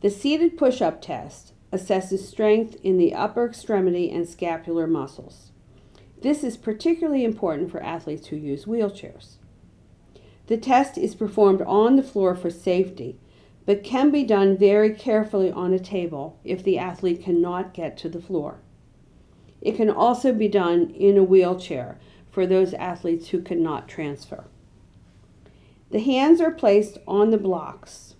The seated push-up test assesses strength in the upper extremity and scapular muscles. This is particularly important for athletes who use wheelchairs. The test is performed on the floor for safety, but can be done very carefully on a table if the athlete cannot get to the floor. It can also be done in a wheelchair for those athletes who cannot transfer. The hands are placed on the blocks.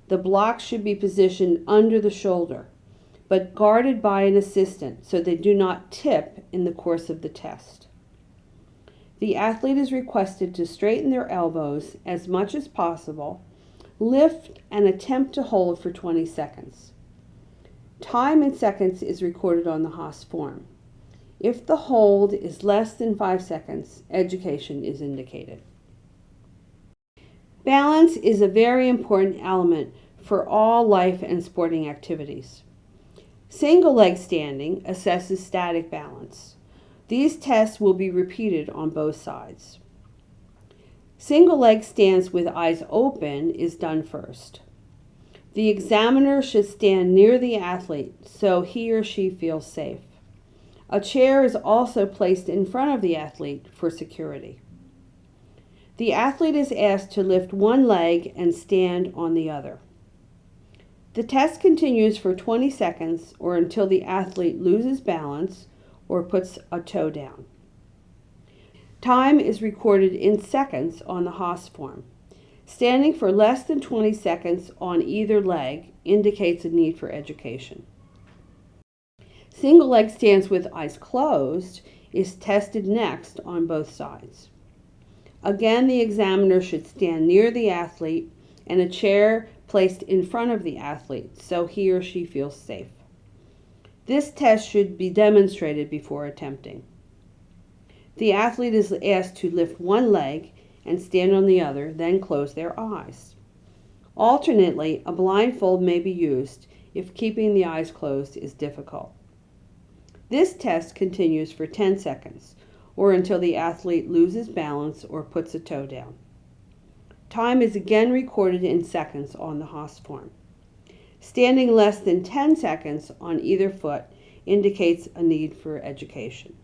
The blocks should be positioned under the shoulder, but guarded by an assistant so they do not tip in the course of the test. The athlete is requested to straighten their elbows as much as possible, lift, and attempt to hold for 20 seconds. Time in seconds is recorded on the Haas form. If the hold is less than 5 seconds, education is indicated. Balance is a very important element for all life and sporting activities. Single leg standing assesses static balance. These tests will be repeated on both sides. Single leg stance with eyes open is done first. The examiner should stand near the athlete so he or she feels safe. A chair is also placed in front of the athlete for security. The athlete is asked to lift one leg and stand on the other. The test continues for 20 seconds or until the athlete loses balance or puts a toe down. Time is recorded in seconds on the Haas form. Standing for less than 20 seconds on either leg indicates a need for education. Single leg stance with eyes closed is tested next on both sides. Again, the examiner should stand near the athlete and a chair placed in front of the athlete so he or she feels safe. This test should be demonstrated before attempting. The athlete is asked to lift one leg and stand on the other, then close their eyes. Alternately, a blindfold may be used if keeping the eyes closed is difficult. This test continues for 10 seconds or until the athlete loses balance or puts a toe down. Time is again recorded in seconds on the Haas form. Standing less than 10 seconds on either foot indicates a need for education.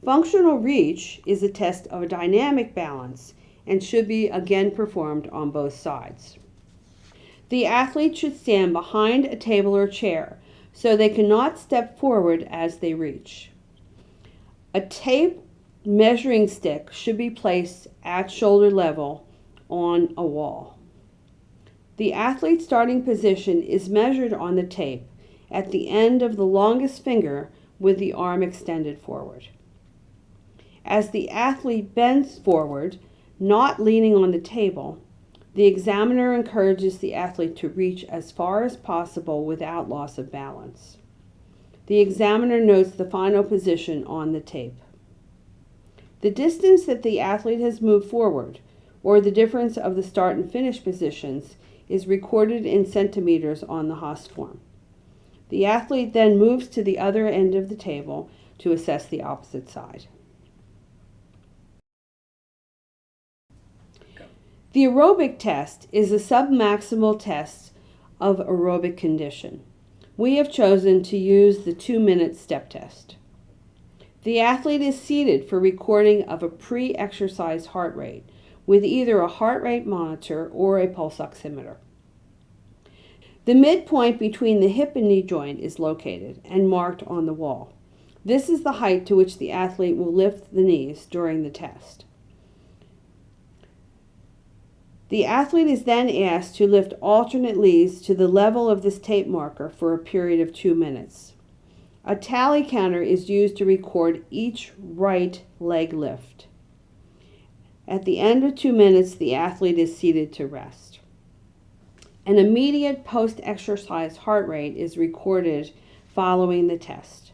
Functional reach is a test of dynamic balance and should be again performed on both sides. The athlete should stand behind a table or chair so they cannot step forward as they reach. A tape measuring stick should be placed at shoulder level on a wall. The athlete's starting position is measured on the tape at the end of the longest finger with the arm extended forward. As the athlete bends forward, not leaning on the table, the examiner encourages the athlete to reach as far as possible without loss of balance. The examiner notes the final position on the tape. The distance that the athlete has moved forward, or the difference of the start and finish positions, is recorded in centimeters on the Haas form. The athlete then moves to the other end of the table to assess the opposite side. The aerobic test is a submaximal test of aerobic condition. We have chosen to use the 2-minute step test. The athlete is seated for recording of a pre-exercise heart rate with either a heart rate monitor or a pulse oximeter. The midpoint between the hip and knee joint is located and marked on the wall. This is the height to which the athlete will lift the knees during the test. The athlete is then asked to lift alternate leads to the level of this tape marker for a period of 2 minutes. A tally counter is used to record each right leg lift. At the end of 2 minutes, the athlete is seated to rest. An immediate post-exercise heart rate is recorded following the test.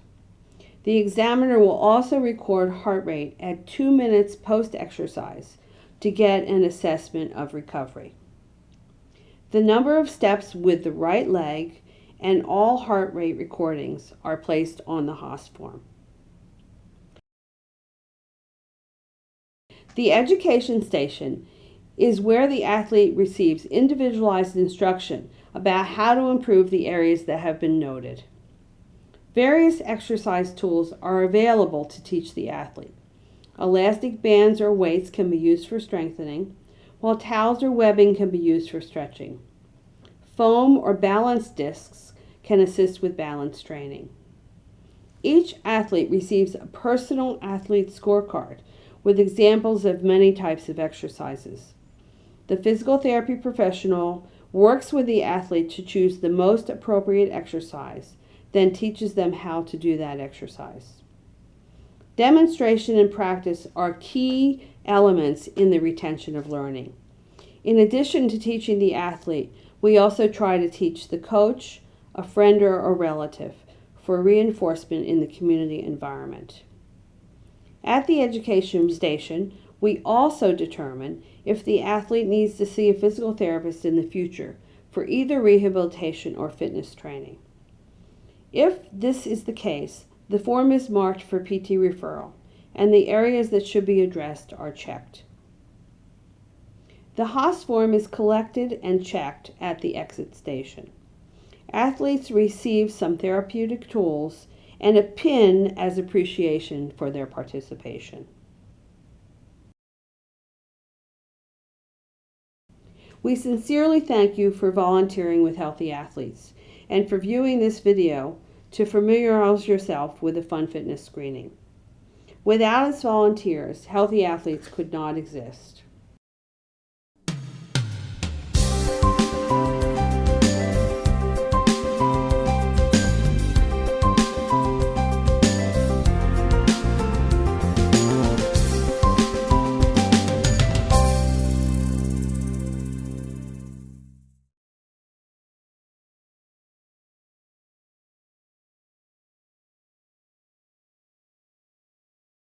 The examiner will also record heart rate at 2 minutes post-exercise to get an assessment of recovery. The number of steps with the right leg and all heart rate recordings are placed on the Haas form. The education station is where the athlete receives individualized instruction about how to improve the areas that have been noted. Various exercise tools are available to teach the athlete. Elastic bands or weights can be used for strengthening, while towels or webbing can be used for stretching. Foam or balance discs can assist with balance training. Each athlete receives a personal athlete scorecard with examples of many types of exercises. The physical therapy professional works with the athlete to choose the most appropriate exercise, then teaches them how to do that exercise. Demonstration and practice are key elements in the retention of learning. In addition to teaching the athlete, we also try to teach the coach, a friend or relative for reinforcement in the community environment. At the education station, we also determine if the athlete needs to see a physical therapist in the future for either rehabilitation or fitness training. If this is the case, the form is marked for PT referral, and the areas that should be addressed are checked. The Haas form is collected and checked at the exit station. Athletes receive some therapeutic tools and a pin as appreciation for their participation. We sincerely thank you for volunteering with Healthy Athletes and for viewing this video to familiarize yourself with the FUNfitness screening. Without its volunteers, Healthy Athletes could not exist.